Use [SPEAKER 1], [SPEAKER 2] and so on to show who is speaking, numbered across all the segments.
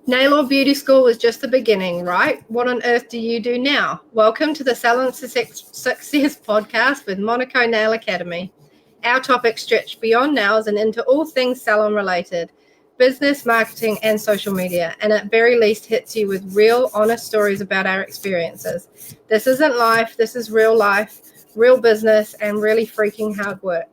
[SPEAKER 1] Nail or beauty school was just the beginning, right? What on earth do you do now? Welcome to the Salon Success Podcast with Monaco Nail Academy. Our topics stretch beyond nails and into all things salon related, business, marketing, and social media, and at very least hits you with real, honest stories about our experiences. This isn't life, this is real life, real business, and really freaking hard work.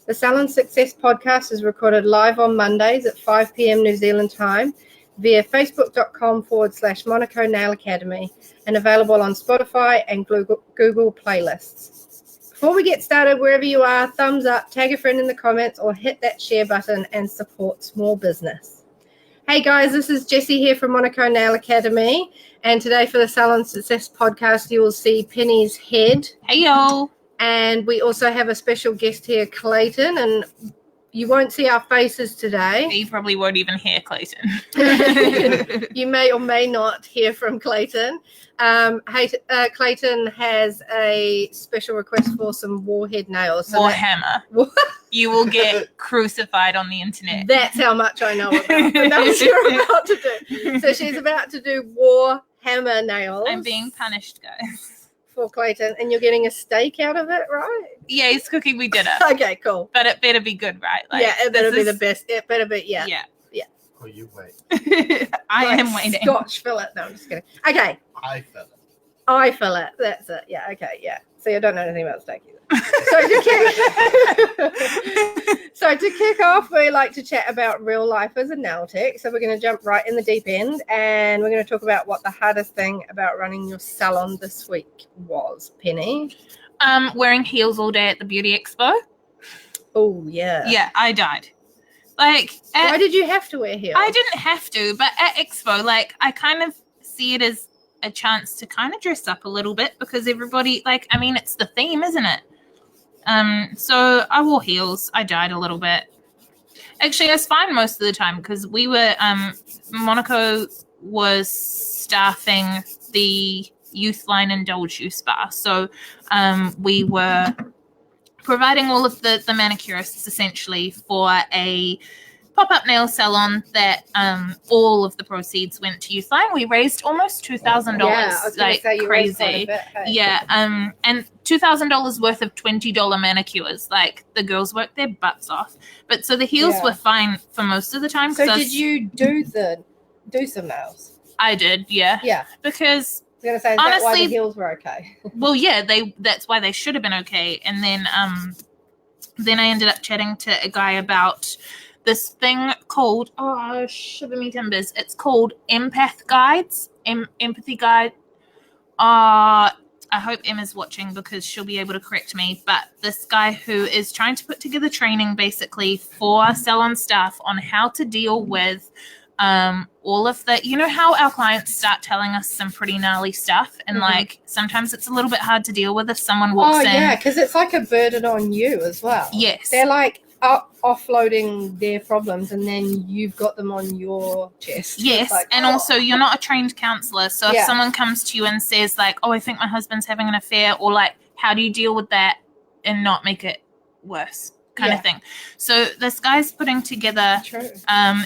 [SPEAKER 1] The Salon Success Podcast is recorded live on Mondays at 5 p.m. New Zealand time via facebook.com/Monaco Nail Academy and available on Spotify and Google playlists. Before we get started, wherever you are, thumbs up, tag a friend in the comments, or hit that share button and support small business. Hey guys, this is Jessie here from Monaco Nail Academy, and today for the Salon Success Podcast, you will see Penny's head.
[SPEAKER 2] Hey y'all.
[SPEAKER 1] And we also have a special guest here, Clayton, and you won't see our faces today.
[SPEAKER 2] You probably won't even hear Clayton.
[SPEAKER 1] You may or may not hear from Clayton. Clayton has a special request for some warhead nails.
[SPEAKER 2] Warhammer. You will get crucified on the internet.
[SPEAKER 1] That's how much I know about. But that's what you're about to do. So she's about to do warhammer nails.
[SPEAKER 2] I'm being punished, guys.
[SPEAKER 1] For Clayton, and you're getting a steak out of it, right?
[SPEAKER 2] Yeah, he's cooking me dinner.
[SPEAKER 1] Okay, cool.
[SPEAKER 2] But it better be good, right?
[SPEAKER 1] Like, yeah, it better be the best. It better be, yeah.
[SPEAKER 3] Oh, you wait.
[SPEAKER 2] I am waiting.
[SPEAKER 1] Scotch fillet. No, I'm just kidding. Okay. I fillet. That's it. Yeah, okay, yeah. See, I don't know anything about steak either. So to kick off, we like to chat about real life as a nail tech. So we're going to jump right in the deep end, and we're going to talk about what the hardest thing about running your salon this week was. Penny?
[SPEAKER 2] Wearing heels all day at the beauty expo.
[SPEAKER 1] Oh, yeah.
[SPEAKER 2] Yeah, I died.
[SPEAKER 1] Why did you have to wear heels?
[SPEAKER 2] I didn't have to, but at expo, I kind of see it as a chance to kind of dress up a little bit because everybody, it's the theme, isn't it? So I wore heels. I died a little bit. Actually, I was fine most of the time because we were, Monaco was staffing the Youth Line Indulge You Spa. So we were providing all of the manicurists essentially for a pop-up nail salon that all of the proceeds went to Youth Line. We raised almost $2,000.
[SPEAKER 1] Yeah, I was going to say you raised quite a bit, hey?
[SPEAKER 2] Yeah, and $2,000 worth of $20 manicures. The girls worked their butts off. But so the heels were fine for most of the time.
[SPEAKER 1] So did you do some nails?
[SPEAKER 2] I did, yeah.
[SPEAKER 1] Yeah.
[SPEAKER 2] Because
[SPEAKER 1] I was going to say, honestly, why the heels were okay?
[SPEAKER 2] Well, yeah, that's why they should have been okay. And then I ended up chatting to a guy about this thing called, shiver me timbers. It's called Empathy Guide. I hope Emma's watching because she'll be able to correct me. But this guy who is trying to put together training basically for salon staff on how to deal with all of the, you know how our clients start telling us some pretty gnarly stuff and sometimes it's a little bit hard to deal with if someone walks in. Oh yeah,
[SPEAKER 1] because it's like a burden on you as well.
[SPEAKER 2] Yes.
[SPEAKER 1] They're offloading their problems and then you've got them on your chest.
[SPEAKER 2] Yes, also you're not a trained counselor, so if someone comes to you and says I think my husband's having an affair, or how do you deal with that and not make it worse kind of thing. So this guy's putting together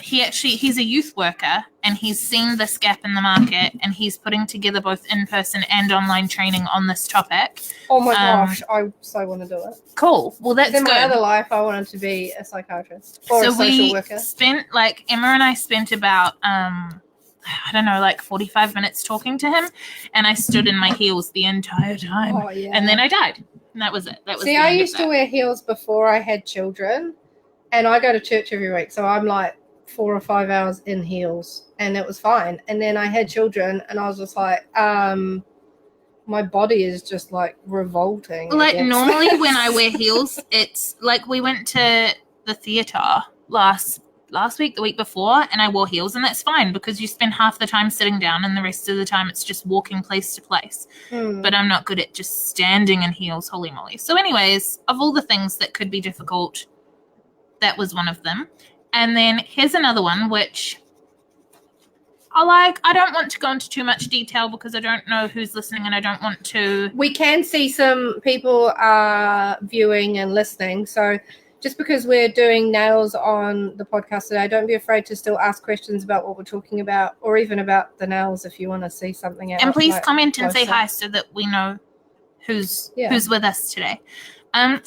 [SPEAKER 2] he's a youth worker and he's seen this gap in the market and he's putting together both in-person and online training on this topic.
[SPEAKER 1] Oh my gosh, I so want to do it.
[SPEAKER 2] Cool. Well, that's good.
[SPEAKER 1] In my other life, I wanted to be a psychiatrist or a social worker.
[SPEAKER 2] So we spent, Emma and I spent about, 45 minutes talking to him, and I stood in my heels the entire time.
[SPEAKER 1] Oh, yeah.
[SPEAKER 2] And then I died. And that was it.
[SPEAKER 1] I used to wear heels before I had children, and I go to church every week, so I'm 4 or 5 hours in heels, and it was fine. And then I had children, and I was just my body is just revolting.
[SPEAKER 2] Normally when I wear heels, it's we went to the theater last week, the week before, and I wore heels, and that's fine because you spend half the time sitting down and the rest of the time it's just walking place to place. But I'm not good at just standing in heels, holy moly. So anyways, of all the things that could be difficult, that was one of them. And then here's another one, which I don't want to go into too much detail because I don't know who's listening and I don't want to.
[SPEAKER 1] We can see some people viewing and listening, so just because we're doing nails on the podcast today, don't be afraid to still ask questions about what we're talking about, or even about the nails if you want to see something out.
[SPEAKER 2] And please
[SPEAKER 1] like,
[SPEAKER 2] comment and
[SPEAKER 1] closer.
[SPEAKER 2] say hi so that we know who's with us today.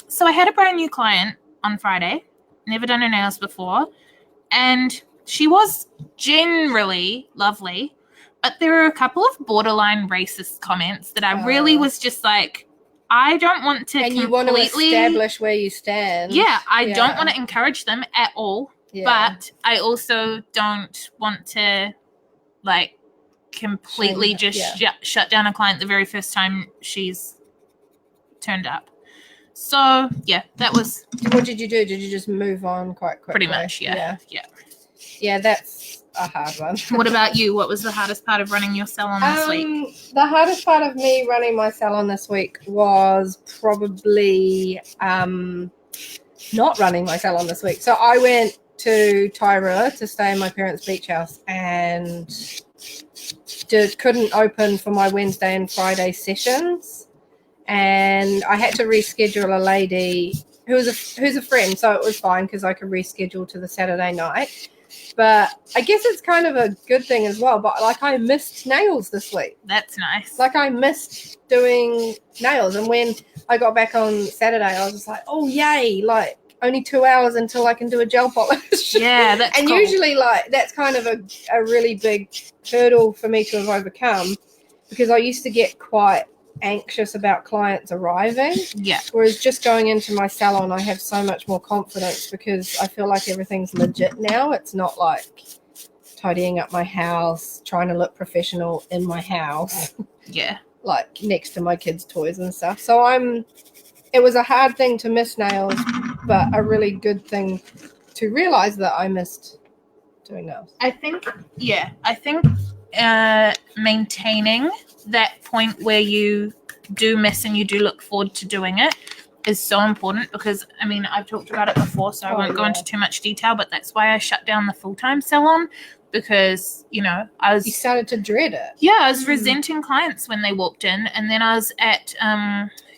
[SPEAKER 2] So I had a brand new client on Friday, never done her nails before, and she was generally lovely, but there were a couple of borderline racist comments that I really was just like, I don't want to
[SPEAKER 1] and you want to establish where you stand.
[SPEAKER 2] Yeah, I don't want to encourage them at all, but I also don't want to, like, completely shut down a client the very first time she's turned up. So, yeah, that was...
[SPEAKER 1] What did you do? Did you just move on quite quickly?
[SPEAKER 2] Pretty much, yeah.
[SPEAKER 1] Yeah, that's a hard one.
[SPEAKER 2] What about you? What was the hardest part of running your salon this week?
[SPEAKER 1] The hardest part of me running my salon this week was probably not running my salon this week. So I went to Tairua to stay in my parents' beach house and couldn't open for my Wednesday and Friday sessions. And I had to reschedule a lady who's a friend, so it was fine because I could reschedule to the Saturday night. But I guess it's kind of a good thing as well. But, like, I missed nails this week.
[SPEAKER 2] That's nice.
[SPEAKER 1] Like, I missed doing nails. And when I got back on Saturday, I was just like, oh, yay. Like, only 2 hours until I can do a gel polish.
[SPEAKER 2] Yeah, that's
[SPEAKER 1] And
[SPEAKER 2] cool.
[SPEAKER 1] usually, like, that's kind of a really big hurdle for me to have overcome, because I used to get quite anxious about clients arriving.
[SPEAKER 2] Yeah.
[SPEAKER 1] Whereas just going into my salon, I have so much more confidence because I feel like everything's legit now. It's not like tidying up my house, trying to look professional in my house.
[SPEAKER 2] Yeah.
[SPEAKER 1] Like next to my kids' toys and stuff. So it was a hard thing to miss nails, but a really good thing to realize that I missed doing nails.
[SPEAKER 2] I think maintaining that point where you do miss and you do look forward to doing it is so important, because I mean, I've talked about it before, so I won't go into too much detail, but that's why I shut down the full-time salon, because, you know, you
[SPEAKER 1] started to dread it.
[SPEAKER 2] Yeah, I was resenting clients when they walked in, and then I was at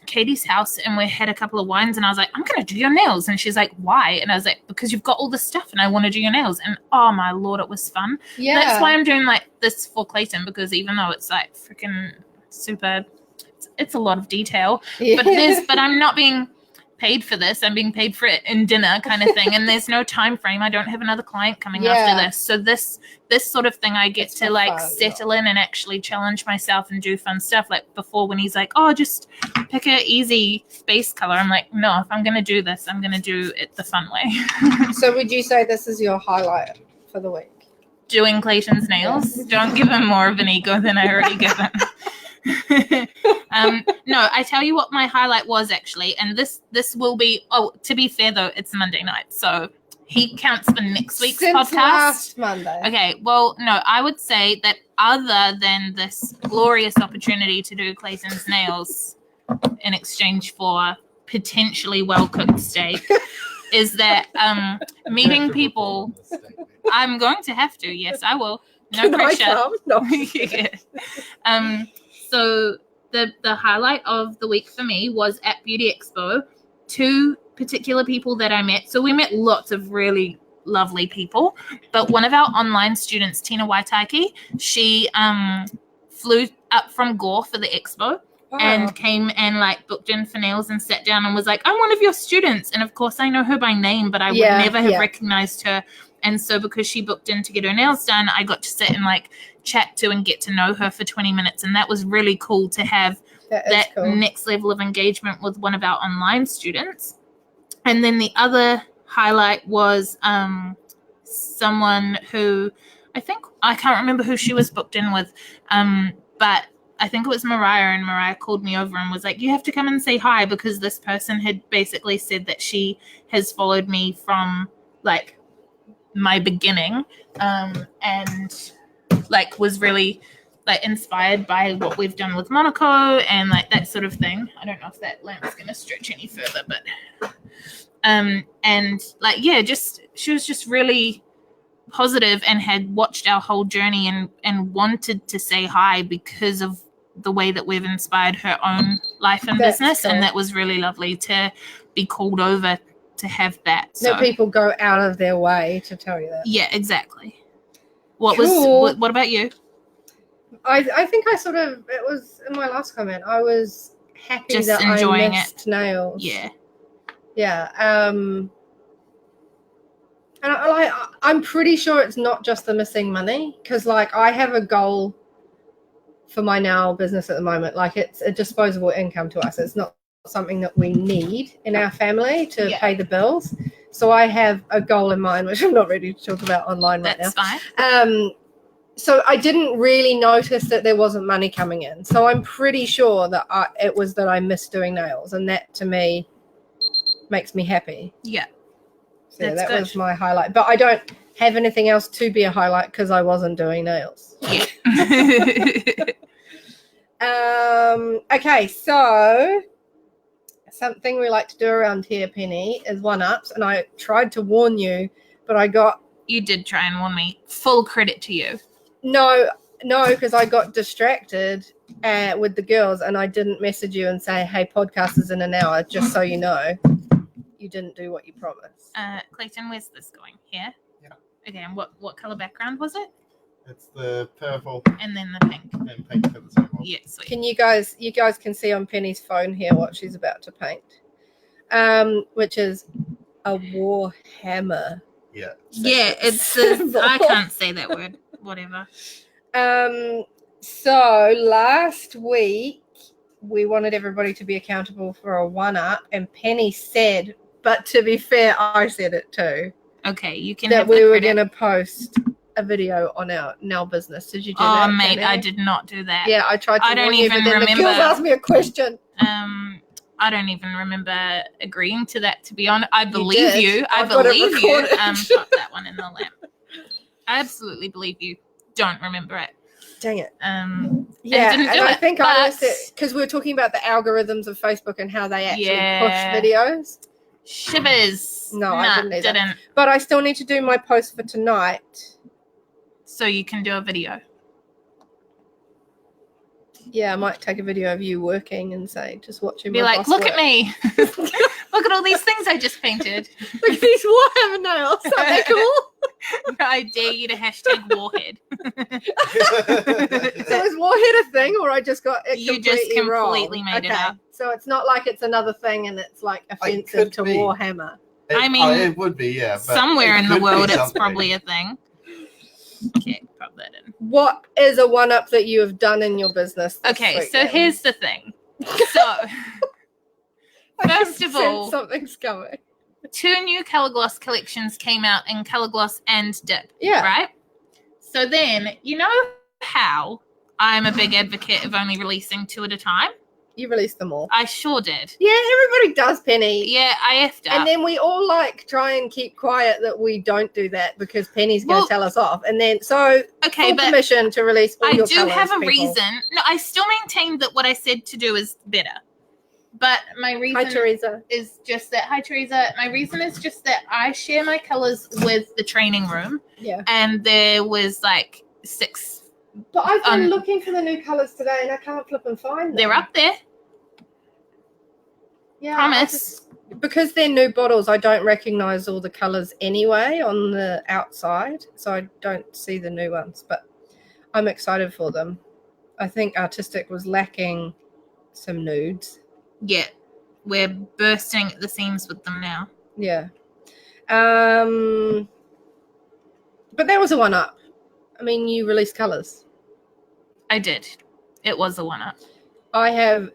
[SPEAKER 2] Katie's house and we had a couple of wines, and I was like, I'm going to do your nails. And she's like, why? And I was like, because you've got all this stuff and I want to do your nails. And oh my Lord, it was fun. Yeah. That's why I'm doing like this for Clayton, because even though it's like freaking super, it's a lot of detail, but I'm not being paid for this. I'm being paid for it in dinner kind of thing. And there's no time frame. I don't have another client coming after this. So this sort of thing, I get to like settle in and actually challenge myself and do fun stuff. Like before, when he's like, oh, just pick a easy base color. I'm like, no, if I'm going to do this, I'm going to do it the fun way.
[SPEAKER 1] So would you say this is your highlight for the week? Doing
[SPEAKER 2] Clayton's nails? Don't give him more of an ego than I already give him. No, I tell you what my highlight was actually, and this will be, to be fair though, it's Monday night, so he counts for next week's podcast.
[SPEAKER 1] Last Monday.
[SPEAKER 2] Okay, well, no, I would say that other than this glorious opportunity to do Clayton's nails in exchange for potentially well-cooked steak, is that meeting people. I'm going to have to, yes, I will. No pressure.
[SPEAKER 1] No.
[SPEAKER 2] Yeah. So the highlight of the week for me was at Beauty Expo. 2 particular people that I met. So we met lots of really lovely people, but one of our online students, Tina Waitaki, she flew up from Gore for the expo. Wow. And came and like booked in for nails and sat down and was like, I'm one of your students. And of course I know her by name, but I would never have recognized her. And so because she booked in to get her nails done, I got to sit and like chat to and get to know her for 20 minutes. And that was really cool to have that next level of engagement with one of our online students. And then the other highlight was someone who I can't remember who she was booked in with, but I think it was Mariah, and Mariah called me over and was like, you have to come and say hi, because this person had basically said that she has followed me from like my beginning, and like was really like inspired by what we've done with Monaco and like that sort of thing. I don't know if that lamp's gonna stretch any further, but and like she was just really positive and had watched our whole journey and wanted to say hi because of the way that we've inspired her own life and business. Cool. And that was really lovely to be called over to have that. So
[SPEAKER 1] No, people go out of their way to tell you that.
[SPEAKER 2] yeah, exactly. What about you?
[SPEAKER 1] I think I sort of, it was in my last comment, I was happy
[SPEAKER 2] Just
[SPEAKER 1] that
[SPEAKER 2] enjoying
[SPEAKER 1] I missed nails.
[SPEAKER 2] Yeah.
[SPEAKER 1] Yeah. And I'm pretty sure it's not just the missing money, because like I have a goal for my nail business at the moment. Like it's a disposable income to us. It's not something that we need in our family to pay the bills. So I have a goal in mind, which I'm not ready to talk about online right now.
[SPEAKER 2] That's fine.
[SPEAKER 1] So I didn't really notice that there wasn't money coming in. So I'm pretty sure that it was that I missed doing nails, and that to me makes me happy.
[SPEAKER 2] Yeah.
[SPEAKER 1] So that was my highlight. But I don't have anything else to be a highlight because I wasn't doing nails.
[SPEAKER 2] Yeah.
[SPEAKER 1] Okay, so something we like to do around here, Penny, is one-ups. And I tried to warn you, but
[SPEAKER 2] You did try and warn me. Full credit to you.
[SPEAKER 1] No, because I got distracted with the girls and I didn't message you and say, hey, podcast is in an hour, just so you know. You didn't do what you promised.
[SPEAKER 2] Clayton, where's this going? Here?
[SPEAKER 3] Yeah.
[SPEAKER 2] Okay, and what colour background was it?
[SPEAKER 3] It's the purple
[SPEAKER 2] And then the pink.
[SPEAKER 3] and pink for the same one.
[SPEAKER 2] Yeah, sweet.
[SPEAKER 1] You guys can see on Penny's phone here what she's about to paint, which is a Warhammer.
[SPEAKER 3] Yeah.
[SPEAKER 2] Yeah, I can't say that word. Whatever.
[SPEAKER 1] So last week we wanted everybody to be accountable for a one-up, and Penny said, but to be fair, I said it too.
[SPEAKER 2] Okay, you can
[SPEAKER 1] that
[SPEAKER 2] have
[SPEAKER 1] we
[SPEAKER 2] the
[SPEAKER 1] were
[SPEAKER 2] credit.
[SPEAKER 1] going to post a video on our nail business. Did you do
[SPEAKER 2] Oh,
[SPEAKER 1] that?
[SPEAKER 2] mate,
[SPEAKER 1] Penny?
[SPEAKER 2] I did not do that.
[SPEAKER 1] Yeah, I tried to
[SPEAKER 2] I don't
[SPEAKER 1] warn you,
[SPEAKER 2] even
[SPEAKER 1] but then
[SPEAKER 2] remember.
[SPEAKER 1] the girls asked me a question.
[SPEAKER 2] I don't even remember agreeing to that, to be honest. I believe
[SPEAKER 1] did.
[SPEAKER 2] you. I
[SPEAKER 1] I've got it
[SPEAKER 2] believe you.
[SPEAKER 1] recorded.
[SPEAKER 2] Pop that one in the lamp. I absolutely believe you. Don't remember it.
[SPEAKER 1] Dang it.
[SPEAKER 2] Yeah,
[SPEAKER 1] And
[SPEAKER 2] didn't do
[SPEAKER 1] I
[SPEAKER 2] it,
[SPEAKER 1] think
[SPEAKER 2] but...
[SPEAKER 1] I missed it because we were talking about the algorithms of Facebook and how they actually push videos.
[SPEAKER 2] Shivers.
[SPEAKER 1] No, I didn't either. But I still need to do my post for tonight.
[SPEAKER 2] So you can do a video.
[SPEAKER 1] Yeah, I might take a video of you working and say, just watching
[SPEAKER 2] Be
[SPEAKER 1] my
[SPEAKER 2] like,
[SPEAKER 1] boss
[SPEAKER 2] look
[SPEAKER 1] work.
[SPEAKER 2] at me. Look at all these things I just painted.
[SPEAKER 1] Look at these Warhammer nails. Aren't they cool?
[SPEAKER 2] I dare you to hashtag Warhead.
[SPEAKER 1] So is Warhead a thing, or I just got it
[SPEAKER 2] You
[SPEAKER 1] completely
[SPEAKER 2] just completely
[SPEAKER 1] wrong?
[SPEAKER 2] made it up.
[SPEAKER 1] So it's not like it's another thing and it's like offensive
[SPEAKER 3] could
[SPEAKER 1] to
[SPEAKER 3] be.
[SPEAKER 1] Warhammer.
[SPEAKER 2] I mean,
[SPEAKER 3] it would be, yeah. But
[SPEAKER 2] somewhere in the
[SPEAKER 3] could be
[SPEAKER 2] world, it's
[SPEAKER 3] something.
[SPEAKER 2] probably a thing. Okay, pop that in.
[SPEAKER 1] What is a one-up that you have done in your business this
[SPEAKER 2] Okay,
[SPEAKER 1] week,
[SPEAKER 2] so
[SPEAKER 1] then?
[SPEAKER 2] here's the thing. So,
[SPEAKER 1] I can
[SPEAKER 2] first of
[SPEAKER 1] sense
[SPEAKER 2] all,
[SPEAKER 1] something's coming.
[SPEAKER 2] 2 new Colour Gloss collections came out in Colour Gloss and Dip.
[SPEAKER 1] Yeah.
[SPEAKER 2] Right? So then, you know how I'm a big advocate of only releasing 2 at a time?
[SPEAKER 1] You released them all.
[SPEAKER 2] I sure did.
[SPEAKER 1] Yeah, everybody does, Penny.
[SPEAKER 2] Yeah, I effed up.
[SPEAKER 1] And then we all try and keep quiet that we don't do that because Penny's going to tell us off. And then full permission to release all
[SPEAKER 2] I
[SPEAKER 1] your
[SPEAKER 2] do
[SPEAKER 1] colours,
[SPEAKER 2] have a
[SPEAKER 1] people.
[SPEAKER 2] reason. No, I still maintain that what I said to do is better. But my reason
[SPEAKER 1] Hi, Teresa.
[SPEAKER 2] is just that. Hi, Teresa. My reason is just that I share my colours with the training room.
[SPEAKER 1] Yeah.
[SPEAKER 2] And there was like 6.
[SPEAKER 1] But I've been looking for the new colours today and I can't flip and find them.
[SPEAKER 2] They're up there.
[SPEAKER 1] Yeah,
[SPEAKER 2] Promise.
[SPEAKER 1] Because they're new bottles, I don't recognise all the colours anyway on the outside. So I don't see the new ones. But I'm excited for them. I think Artistic was lacking some nudes.
[SPEAKER 2] Yeah. We're bursting at the seams with them now.
[SPEAKER 1] Yeah. But that was a one-up. I mean, you released colours.
[SPEAKER 2] I did. It was a one-up.
[SPEAKER 1] I have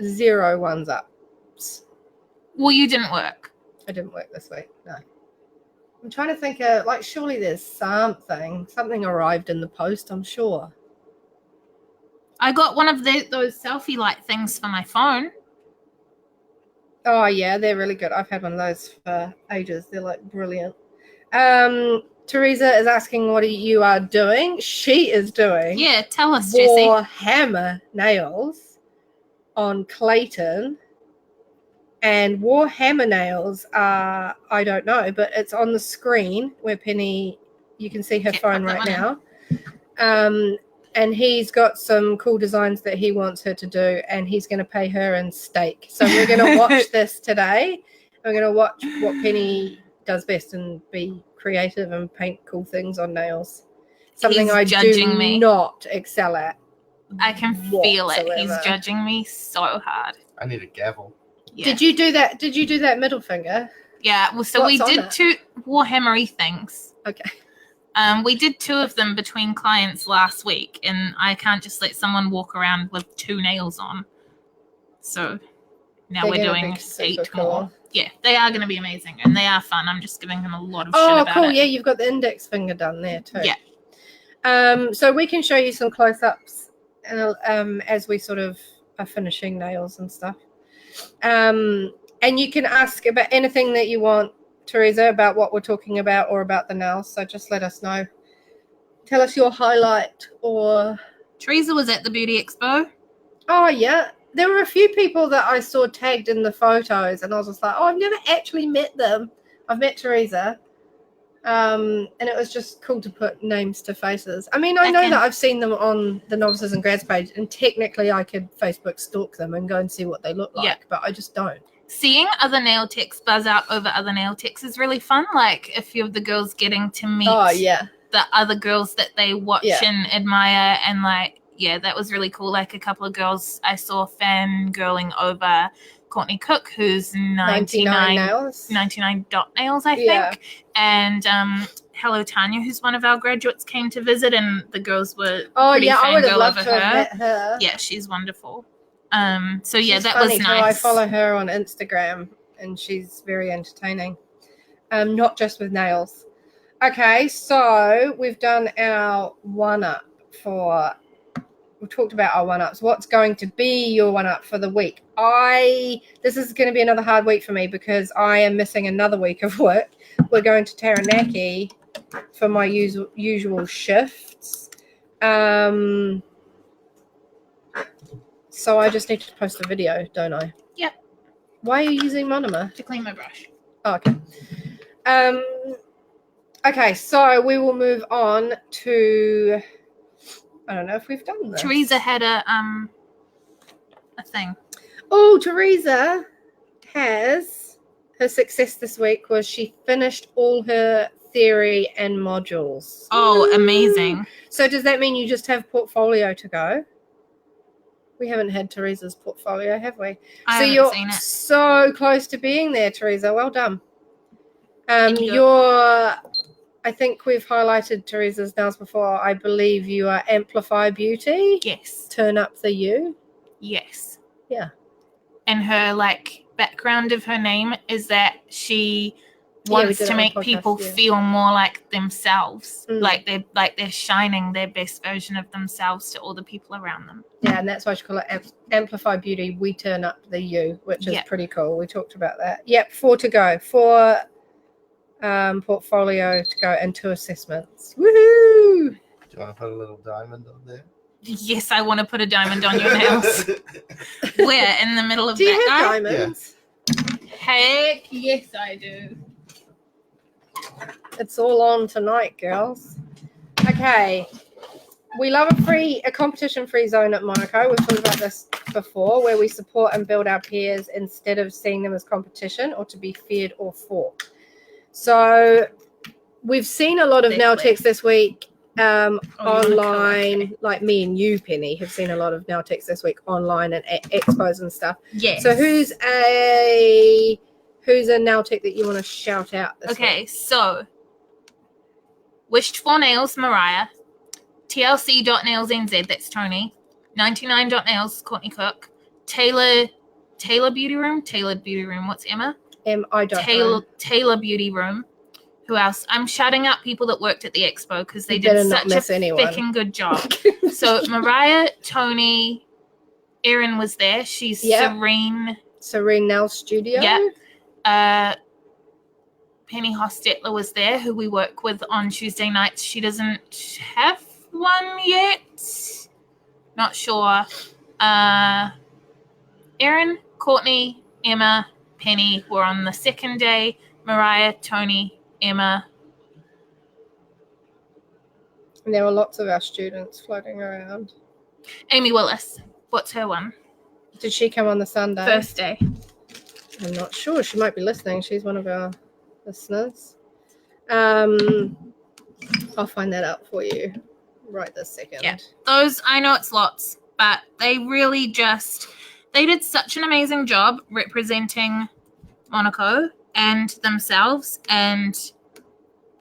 [SPEAKER 1] 0 ones-ups.
[SPEAKER 2] Well, you didn't work.
[SPEAKER 1] I didn't work this week, no. I'm trying to think surely there's something arrived in the post, I'm sure.
[SPEAKER 2] I got one of those selfie light things for my phone.
[SPEAKER 1] Oh, yeah, they're really good. I've had one of those for ages. They're, brilliant. Teresa is asking what you are doing. She is doing
[SPEAKER 2] Yeah, tell us, Jessie.
[SPEAKER 1] Warhammer nails on Clayton. And Warhammer nails are, I don't know, but it's on the screen where Penny, you can see her phone right now. And he's got some cool designs that he wants her to do, and he's going to pay her in steak. So we're going to watch this today, I'm going to watch what Penny does best and be creative and paint cool things on nails. Something
[SPEAKER 2] He's
[SPEAKER 1] I
[SPEAKER 2] judging
[SPEAKER 1] do
[SPEAKER 2] me.
[SPEAKER 1] not excel at.
[SPEAKER 2] I can feel it. He's
[SPEAKER 1] whatsoever.
[SPEAKER 2] judging me so hard.
[SPEAKER 3] I need a gavel.
[SPEAKER 2] Yeah.
[SPEAKER 1] Did you do that middle finger?
[SPEAKER 2] Yeah. Well, so we
[SPEAKER 1] What's on
[SPEAKER 2] did
[SPEAKER 1] it?
[SPEAKER 2] 2 Warhammery things.
[SPEAKER 1] Okay.
[SPEAKER 2] We did 2 of them between clients last week, and I can't just let someone walk around with 2 nails on. So now
[SPEAKER 1] They're
[SPEAKER 2] we're
[SPEAKER 1] gonna
[SPEAKER 2] doing
[SPEAKER 1] be super
[SPEAKER 2] 8
[SPEAKER 1] cool.
[SPEAKER 2] more. Yeah, they are going to be amazing, and they are fun. I'm just giving him a lot of shit
[SPEAKER 1] Oh,
[SPEAKER 2] about
[SPEAKER 1] cool.
[SPEAKER 2] it.
[SPEAKER 1] Yeah, you've got the index finger done there too.
[SPEAKER 2] Yeah.
[SPEAKER 1] So we can show you some close-ups as we sort of are finishing nails and stuff. And you can ask about anything that you want, Teresa, about what we're talking about or about the nails. So just let us know. Tell us your highlight or...
[SPEAKER 2] Teresa was at the beauty expo.
[SPEAKER 1] Oh, yeah. There were a few people that I saw tagged in the photos, and I was just like, oh, I've never actually met them. I've met Teresa. And it was just cool to put names to faces. I mean, I know that I've seen them on the Novices and Grads page, and technically I could Facebook stalk them and go and see what they look like, but I just don't.
[SPEAKER 2] Seeing other nail techs buzz out over other nail techs is really fun. Like, a few of the girls getting to meet the other girls that they watch and admire, and like, yeah, that was really cool. Like, a couple of girls I saw fangirling over Courtney Cook, who's 99 dot nails, I think. And Hello Tanya, who's one of our graduates, came to visit, and the girls were pretty
[SPEAKER 1] I would have
[SPEAKER 2] fangirl
[SPEAKER 1] loved
[SPEAKER 2] over
[SPEAKER 1] to have met her.
[SPEAKER 2] Yeah, she's wonderful. So yeah,
[SPEAKER 1] She's
[SPEAKER 2] that
[SPEAKER 1] funny
[SPEAKER 2] was
[SPEAKER 1] too.
[SPEAKER 2] nice.
[SPEAKER 1] I follow her on Instagram, and she's very entertaining. Not just with nails. Okay, so we've done our one-up for... We talked about our one-ups. What's going to be your one-up for the week? This is going to be another hard week for me because I am missing another week of work. We're going to Taranaki for my usual shifts. So I just need to post a video, don't I?
[SPEAKER 2] Yep.
[SPEAKER 1] Why are you using monomer?
[SPEAKER 2] To clean my brush.
[SPEAKER 1] Oh, okay. Okay, so we will move on to... I don't know if we've done this.
[SPEAKER 2] Teresa had a thing.
[SPEAKER 1] Oh, Teresa has... Her success this week was she finished all her theory and modules.
[SPEAKER 2] Oh, amazing.
[SPEAKER 1] So does that mean you just have portfolio to go? We haven't had Teresa's portfolio, have we?
[SPEAKER 2] I
[SPEAKER 1] so
[SPEAKER 2] haven't
[SPEAKER 1] you're
[SPEAKER 2] seen it.
[SPEAKER 1] so close to being there, Teresa. Well done. I think we've highlighted Teresa's nails before. I believe you are Amplify Beauty.
[SPEAKER 2] Yes.
[SPEAKER 1] Turn up the U.
[SPEAKER 2] Yes.
[SPEAKER 1] Yeah.
[SPEAKER 2] And her background of her name is that she wants to make people feel more like themselves, like they're shining their best version of themselves to all the people around them.
[SPEAKER 1] Yeah, and that's why she call it Amplify Beauty. We turn up the U, which is pretty cool. We talked about that. Yep, 4 to go. 4 portfolio to go and 2 assessments. Woohoo!
[SPEAKER 3] Do you want to put a little diamond on there?
[SPEAKER 2] Yes, I want to put a diamond on your nails. Where? In the middle of
[SPEAKER 1] do
[SPEAKER 2] that
[SPEAKER 1] you have
[SPEAKER 2] guy?
[SPEAKER 1] diamonds?
[SPEAKER 2] Yeah. Heck yes, I do.
[SPEAKER 1] It's all on tonight, girls. Okay. We love a competition-free zone at Monaco. We've talked about this before, where we support and build our peers instead of seeing them as competition or to be feared or fought. So we've seen a lot of nail techs this week online, like me and you, Penny, have seen a lot of nail techs this week online and at expos and stuff.
[SPEAKER 2] Yes.
[SPEAKER 1] So who's a nail tech that you want to shout out this week?
[SPEAKER 2] So Wished for Nails, Mariah. TLC.NailsNZ, that's Tony. 99.nails, Courtney Cook. Tailored Beauty Room, what's Emma? Taylor Beauty Room. Who else? I'm shouting out people that worked at the expo because they did such a freaking good job. So Mariah, Tony, Erin was there. She's Serene
[SPEAKER 1] Nail Studio.
[SPEAKER 2] Yeah. Penny Hostetler was there, who we work with on Tuesday nights. She doesn't have one yet. Not sure. Erin, Courtney, Emma, Penny were on the second day. Mariah, Tony, Emma.
[SPEAKER 1] And there were lots of our students floating around.
[SPEAKER 2] Amy Willis. What's her one?
[SPEAKER 1] Did she come on the Sunday?
[SPEAKER 2] First day.
[SPEAKER 1] I'm not sure. She might be listening. She's one of our listeners. I'll find that out for you right this second.
[SPEAKER 2] Yeah. Those, I know it's lots, but they really they did such an amazing job representing Monaco and themselves, and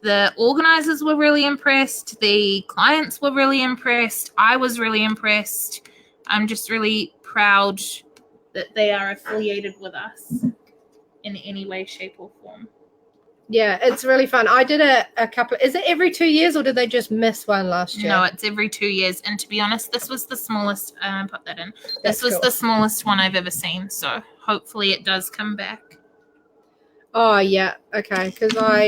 [SPEAKER 2] the organizers were really impressed. The clients were really impressed. I was really impressed. I'm just really proud that they are affiliated with us in any way, shape, or form.
[SPEAKER 1] Yeah, it's really fun. I did a couple. Is it every 2 years, or did they just miss one last year?
[SPEAKER 2] No, it's every 2 years. And to be honest, this was the smallest. Put that in.
[SPEAKER 1] That's
[SPEAKER 2] This was
[SPEAKER 1] cool.
[SPEAKER 2] the smallest one I've ever seen. So hopefully it does come back.
[SPEAKER 1] Oh yeah, okay. Because I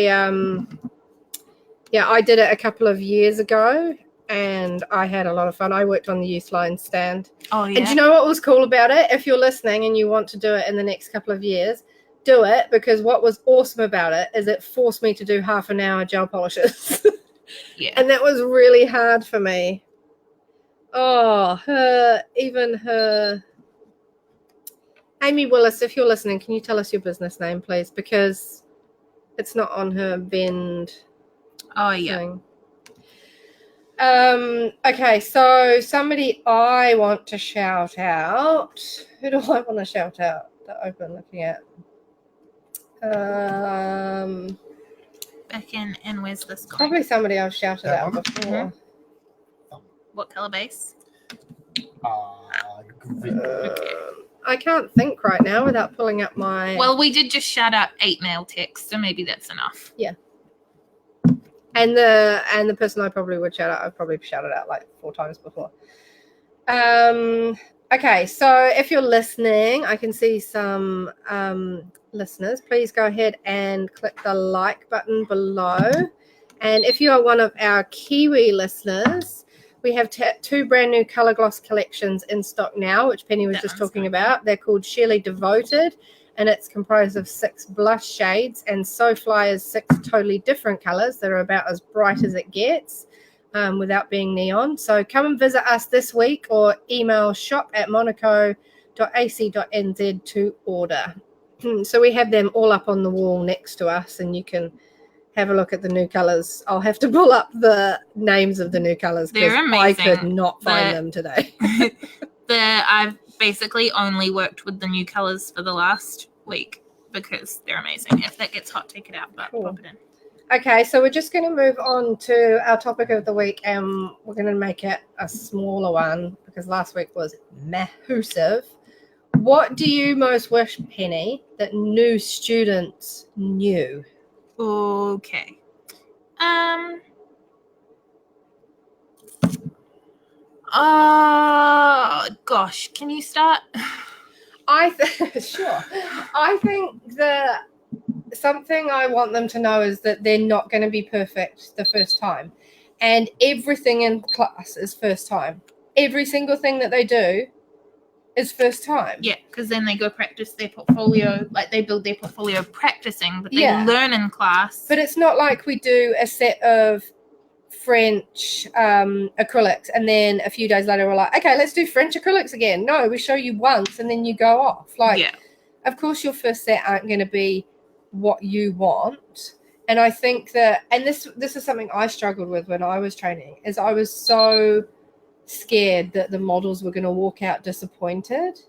[SPEAKER 1] did it a couple of years ago, and I had a lot of fun. I worked on the youth line stand.
[SPEAKER 2] Oh yeah.
[SPEAKER 1] And do you know what was cool about it? If you're listening and you want to do it in the next couple of years, do it, because what was awesome about it is it forced me to do half an hour gel polishes.
[SPEAKER 2] Yeah.
[SPEAKER 1] And that was really hard for me. Oh, Amy Willis, if you're listening, can you tell us your business name, please? Because it's not on her Bend
[SPEAKER 2] Oh yeah.
[SPEAKER 1] thing. Okay, so somebody I want to shout out. Who do I want to shout out that I've been looking at?
[SPEAKER 2] Beacon, and where's this going?
[SPEAKER 1] Probably somebody I've shouted
[SPEAKER 3] That
[SPEAKER 1] out
[SPEAKER 3] one?
[SPEAKER 1] before.
[SPEAKER 2] What color base?
[SPEAKER 3] Green.
[SPEAKER 1] I can't think right now without pulling up my.
[SPEAKER 2] Well, we did just shout out 8 mail texts, so maybe that's enough.
[SPEAKER 1] And the person I probably would shout out, I've probably shouted out like 4 times before. Okay, so if you're listening, I can see some listeners. Please go ahead and click the like button below. And if you are one of our Kiwi listeners, we have 2 brand new color gloss collections in stock now, which Penny was
[SPEAKER 2] That
[SPEAKER 1] just
[SPEAKER 2] one's
[SPEAKER 1] talking
[SPEAKER 2] good.
[SPEAKER 1] about. They're called Shirley Devoted, and it's comprised of 6 blush shades, and So Fly is 6 totally different colors that are about as bright as it gets, without being neon. So come and visit us this week, or email shop@monaco.ac.nz to order. So we have them all up on the wall next to us, and you can have a look at the new colors. I'll have to pull up the names of the new colors because
[SPEAKER 2] They're
[SPEAKER 1] I could
[SPEAKER 2] amazing.
[SPEAKER 1] not find them today.
[SPEAKER 2] I've basically only worked with the new colors for the last week because they're amazing. If that gets hot, take it out, but
[SPEAKER 1] Cool.
[SPEAKER 2] pop it in.
[SPEAKER 1] Okay, so we're just going to move on to our topic of the week, and we're going to make it a smaller one because last week was massive. What do you most wish, Penny, that new students knew?
[SPEAKER 2] Okay. Gosh, can you start?
[SPEAKER 1] Sure. I think that something I want them to know is that they're not going to be perfect the first time. And everything in class is first time. Every single thing that they do is first time.
[SPEAKER 2] Yeah, because then they go practice their portfolio, like they build their portfolio practicing, but they
[SPEAKER 1] Yeah.
[SPEAKER 2] learn in class.
[SPEAKER 1] But it's not like we do a set of French acrylics and then a few days later we're like, okay, let's do French acrylics again. No, we show you once and then you go off. Like,
[SPEAKER 2] yeah,
[SPEAKER 1] of course your first set aren't going to be what you want. And I think that, and this is something I struggled with when I was training, is I was so scared that the models were going to walk out disappointed.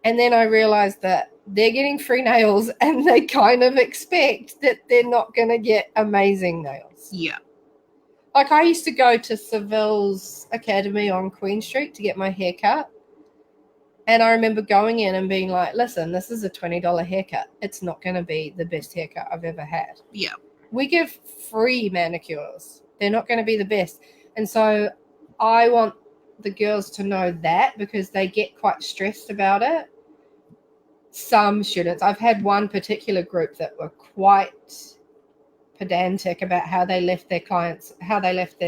[SPEAKER 1] And then I realized that they're getting free nails and they kind of expect that they're not going to get amazing nails.
[SPEAKER 2] yeah.
[SPEAKER 1] Like I used to go to Seville's Academy on Queen Street to get my hair cut. And I remember going in and being like, listen, this is a $20 haircut. It's not going to be the best haircut I've ever had.
[SPEAKER 2] Yeah.
[SPEAKER 1] We give free manicures. They're not going to be the best. And so I want the girls to know that because they get quite stressed about it. Some students, I've had one particular group that were quite pedantic about how they left their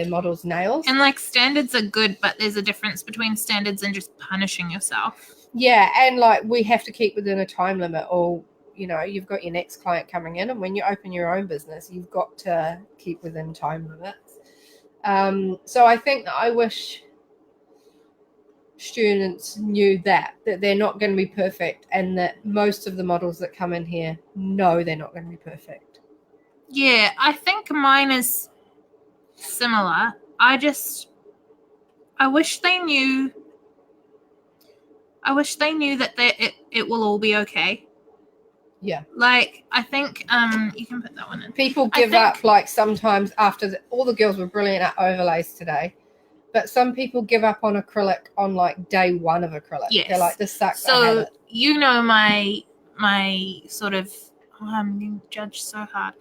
[SPEAKER 1] models' nails.
[SPEAKER 2] And like standards are good, but there's a difference between standards and just punishing yourself.
[SPEAKER 1] Yeah, and like we have to keep within a time limit, or you know, you've got your next client coming in, and when you open your own business, you've got to keep within time limits. So I think that I wish students knew that they're not going to be perfect, and that most of the models that come in here know they're not going to be perfect.
[SPEAKER 2] Yeah, I think mine is similar. I wish they knew that it will all be okay.
[SPEAKER 1] Yeah.
[SPEAKER 2] Like, I think you can put that one in.
[SPEAKER 1] People give up, like, sometimes after all the girls were brilliant at overlays today, but some people give up on acrylic on, like, day one of acrylic.
[SPEAKER 2] Yes.
[SPEAKER 1] They're like, this sucks.
[SPEAKER 2] So, you know, my sort of, I'm being judged so hard.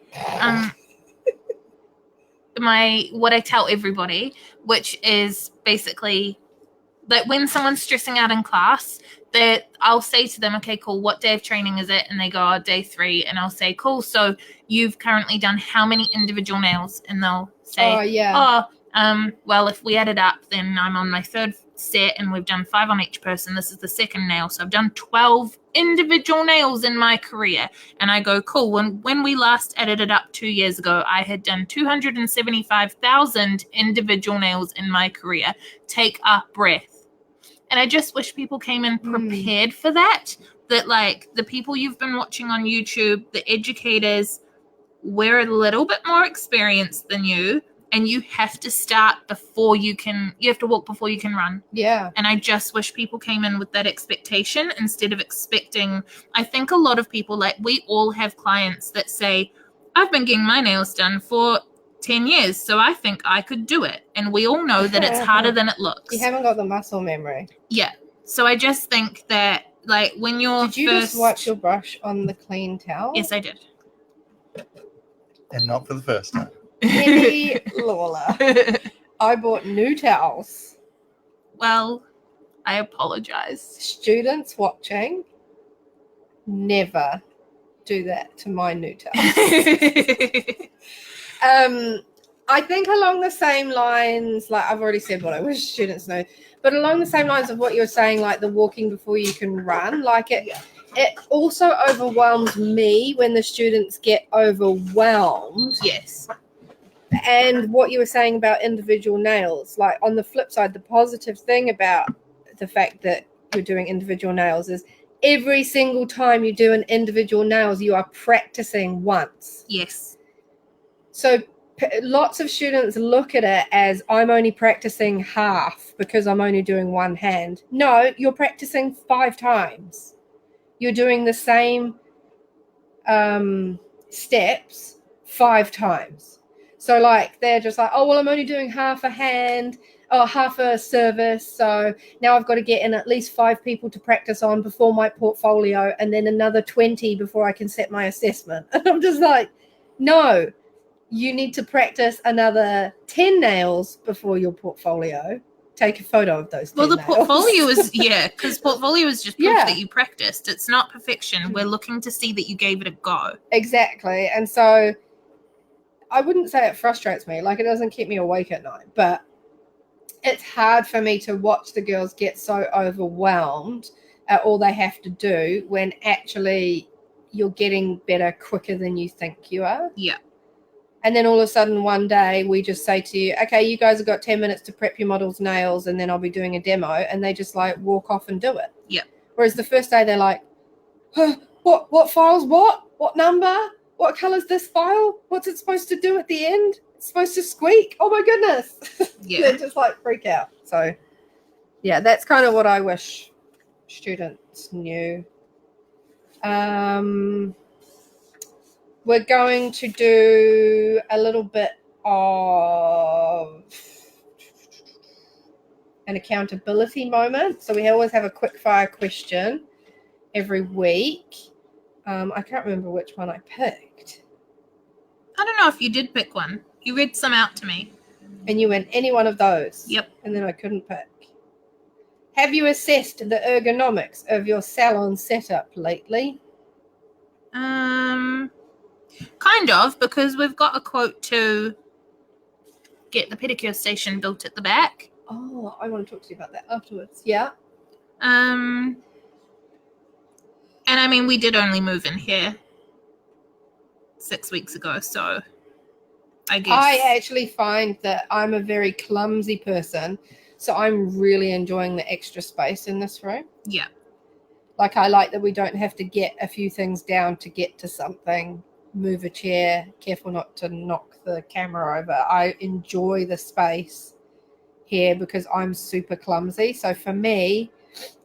[SPEAKER 2] What I tell everybody, which is basically that when someone's stressing out in class, that I'll say to them, okay, cool, what day of training is it? And they go, oh, day 3. And I'll say, cool, so you've currently done how many individual nails? And they'll say, well, if we add it up, then I'm on my 3rd set and we've done 5 on each person. This is the 2nd nail. So I've done 12 individual nails in my career. And I go, cool, when we last added it up 2 years ago, I had done 275,000 individual nails in my career. Take a breath. And I just wish people came in prepared for that. That, like, the people you've been watching on YouTube, the educators, we're a little bit more experienced than you. And you have to start you have to walk before you can run.
[SPEAKER 1] Yeah.
[SPEAKER 2] And I just wish people came in with that expectation instead of expecting. I think a lot of people, like, we all have clients that say, I've been getting my nails done for 10 years, so I think I could do it. And we all know that it's harder than it looks.
[SPEAKER 1] You haven't got the muscle memory.
[SPEAKER 2] Yeah. So I just think that, like, when you're
[SPEAKER 1] Did you just wipe your brush on the clean towel?
[SPEAKER 2] Yes, I did.
[SPEAKER 3] And not for the first time.
[SPEAKER 1] Hey, Lola. I bought new towels.
[SPEAKER 2] Well, I apologize.
[SPEAKER 1] Students watching, never do that to my new towels. I think along the same lines, like I've already said what I wish students know, but along the same lines of what you're saying, like the walking before you can run, like it also overwhelms me when the students get overwhelmed.
[SPEAKER 2] Yes.
[SPEAKER 1] And what you were saying about individual nails, like on the flip side, the positive thing about the fact that you're doing individual nails is every single time you do an individual nails, you are practicing once.
[SPEAKER 2] Yes.
[SPEAKER 1] So lots of students look at it as I'm only practicing half because I'm only doing one hand. No, you're practicing 5 times. You're doing the same steps 5 times. So, like, they're just like, oh, well, I'm only doing half a hand or half a service. So now I've got to get in at least 5 people to practice on before my portfolio and then another 20 before I can set my assessment. And I'm just like, no, you need to practice another 10 nails before your portfolio. Take a photo of those 10
[SPEAKER 2] nails. Portfolio is, because portfolio is just proof that you practiced. It's not perfection. We're looking to see that you gave it a go.
[SPEAKER 1] Exactly. And so I wouldn't say it frustrates me, like it doesn't keep me awake at night, but it's hard for me to watch the girls get so overwhelmed at all they have to do when actually you're getting better quicker than you think you are.
[SPEAKER 2] Yeah.
[SPEAKER 1] And then all of a sudden one day we just say to you, okay, you guys have got 10 minutes to prep your model's nails and then I'll be doing a demo, and they just like walk off and do it.
[SPEAKER 2] Yeah.
[SPEAKER 1] Whereas the first day they're like, huh, what files, what number? What color's this file? What's it supposed to do at the end? It's supposed to squeak. Oh my goodness.
[SPEAKER 2] Yeah.
[SPEAKER 1] They just like freak out. So yeah, that's kind of what I wish students knew. We're going to do a little bit of an accountability moment. So we always have a quick fire question every week. I can't remember which one I picked.
[SPEAKER 2] I don't know if you did pick one. You read some out to me.
[SPEAKER 1] And you went any one of those?
[SPEAKER 2] Yep.
[SPEAKER 1] And then I couldn't pick. Have you assessed the ergonomics of your salon setup lately?
[SPEAKER 2] Kind of, because we've got a quote to get the pedicure station built at the back.
[SPEAKER 1] Oh, I want to talk to you about that afterwards. Yeah.
[SPEAKER 2] And I mean, we did only move in here 6 weeks ago, so I guess.
[SPEAKER 1] I actually find that I'm a very clumsy person. So I'm really enjoying the extra space in this room.
[SPEAKER 2] Yeah.
[SPEAKER 1] Like, I like that we don't have to get a few things down to get to something, move a chair, careful not to knock the camera over. I enjoy the space here because I'm super clumsy. So for me,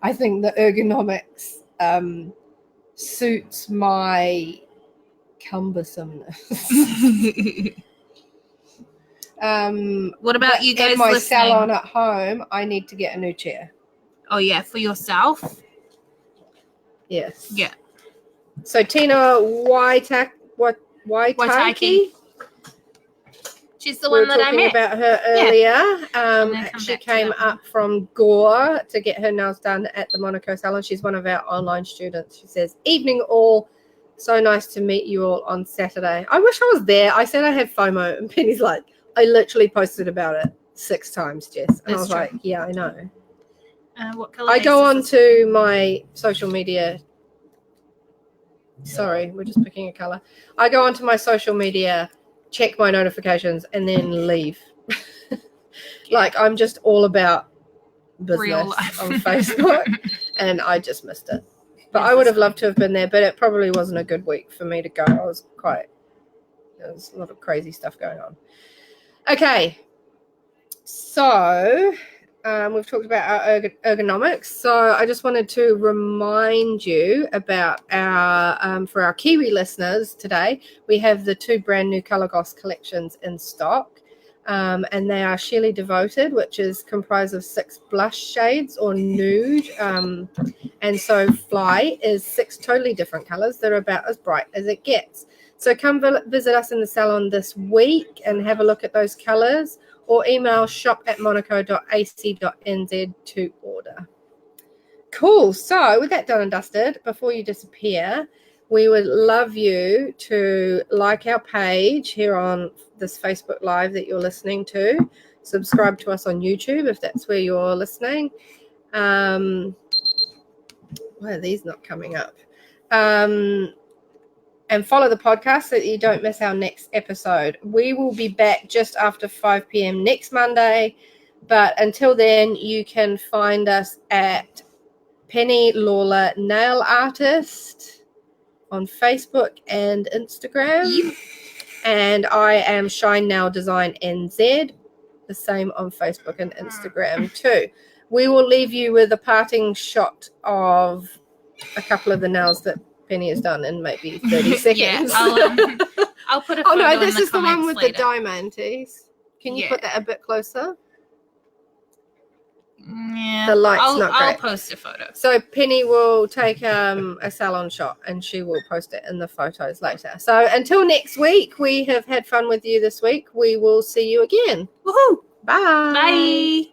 [SPEAKER 1] I think the ergonomics suits my cumbersomeness.
[SPEAKER 2] What about you guys
[SPEAKER 1] in my
[SPEAKER 2] listening?
[SPEAKER 1] salon at home, I need to get a new chair.
[SPEAKER 2] Oh, yeah, for yourself?
[SPEAKER 1] Yes.
[SPEAKER 2] Yeah.
[SPEAKER 1] So Tina Waitaki,
[SPEAKER 2] She's the
[SPEAKER 1] we were
[SPEAKER 2] one that I
[SPEAKER 1] talking
[SPEAKER 2] met.
[SPEAKER 1] about her earlier.
[SPEAKER 2] gonna come
[SPEAKER 1] She
[SPEAKER 2] back to
[SPEAKER 1] came
[SPEAKER 2] that one.
[SPEAKER 1] up from Gore to get her nails done at the Monaco Salon. She's one of our online students. She says, "Evening all. So nice to meet you all on Saturday. I wish I was there. I said I had FOMO." And Penny's like, "I literally posted about it 6 times, Jess." And I was
[SPEAKER 2] That's
[SPEAKER 1] like, "Yeah, I know."
[SPEAKER 2] What color
[SPEAKER 1] I
[SPEAKER 2] base
[SPEAKER 1] go
[SPEAKER 2] is
[SPEAKER 1] on
[SPEAKER 2] this?
[SPEAKER 1] to my social media. Sorry, we're just picking a color. I go onto my social media, check my notifications, and then leave. Like, I'm just all about
[SPEAKER 2] Real
[SPEAKER 1] business
[SPEAKER 2] life.
[SPEAKER 1] on Facebook, and I just missed it. But I would have loved to have been there, but it probably wasn't a good week for me to go. There was a lot of crazy stuff going on. Okay, so we've talked about our ergonomics. So I just wanted to remind you about our, for our Kiwi listeners today, we have the 2 brand new Colour Gloss collections in stock. And they are Sheerly Devoted, which is comprised of 6 blush shades or nude. And so Fly is 6 totally different colors that are about as bright as it gets. So come visit us in the salon this week and have a look at those colors, or email shop@monaco.ac.nz to order. Cool. So with that done and dusted, before you disappear, we would love you to like our page here on this Facebook Live that you're listening to. Subscribe to us on YouTube if that's where you're listening. Why are these not coming up? And follow the podcast so that you don't miss our next episode. We will be back just after 5 p.m. next Monday. But until then, you can find us at Penny Lawler Nail Artist on Facebook and Instagram.
[SPEAKER 2] Yep.
[SPEAKER 1] And I am Shine Nail Design NZ, the same on Facebook and Instagram too. We will leave you with a parting shot of a couple of the nails that Penny has done in maybe 30 seconds.
[SPEAKER 2] Yeah, I'll put a photo
[SPEAKER 1] Oh no, this
[SPEAKER 2] in
[SPEAKER 1] is the one
[SPEAKER 2] comments
[SPEAKER 1] with
[SPEAKER 2] later.
[SPEAKER 1] the diamantes. Can you put that a bit closer?
[SPEAKER 2] Yeah,
[SPEAKER 1] The light's not
[SPEAKER 2] I'll
[SPEAKER 1] great.
[SPEAKER 2] post a photo.
[SPEAKER 1] So Penny will take a salon shot and she will post it in the photos later. So until next week, we have had fun with you this week. We will see you again. Woohoo! Bye.
[SPEAKER 2] Bye.